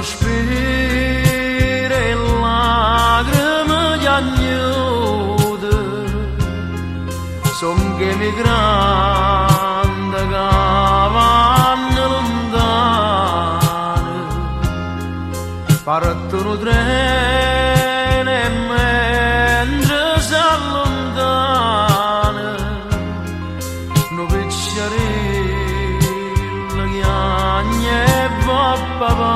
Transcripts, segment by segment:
sospiro e lacrime che agnude son che mi grande che vanno lontane partono treni e mentre si allontana no picciarello chiagna e va papà.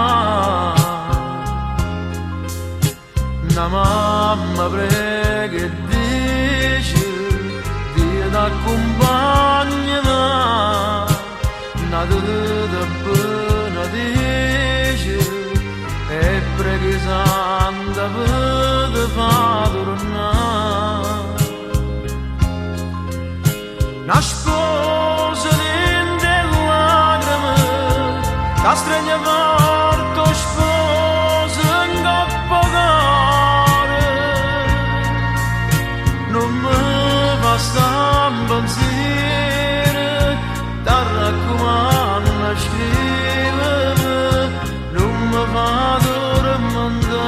Una mamma prega e dice Dio t'accompagna, una teta benedice e prega santa per te fa tornare. Una sposa dentro le lacrime che stringe forte sposa in coppa cara. Non mi basta un pensiero, ti raccomando scrivimi, non mi fa dormire,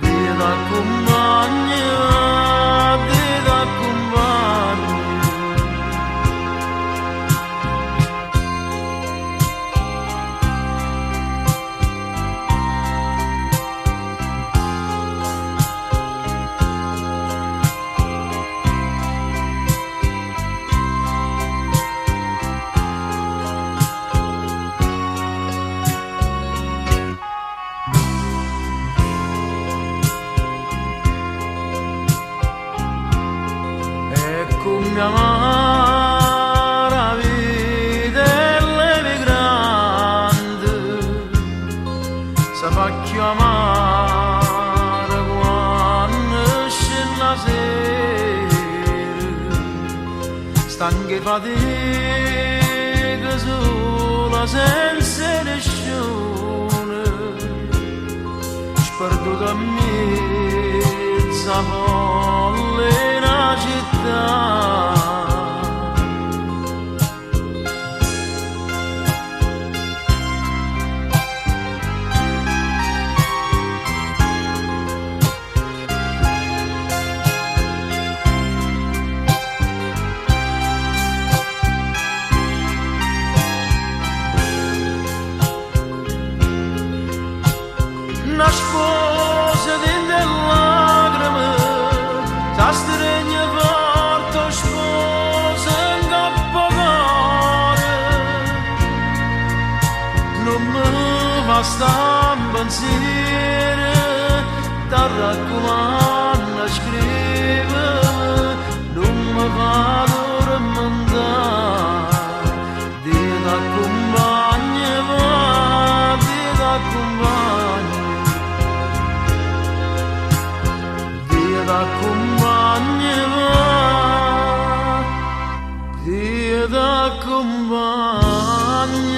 Dio t'accompagna, Dio t'accompagna. Come amara vita e l'emigrante si fa chiamare quando scende la sera, stanca e fatica sola senza nessuno, sperduta in mezzo a folle in una città. Una sposa dentro le lacrime, si stringe forte sposa in coppa cara. Non mi basta un pensiero, ti raccomando scrivimi, non mi fa dormire, Dio t'accompagna, Dio t'accompagna. Dio t'accompagna, Dio t'accompagna.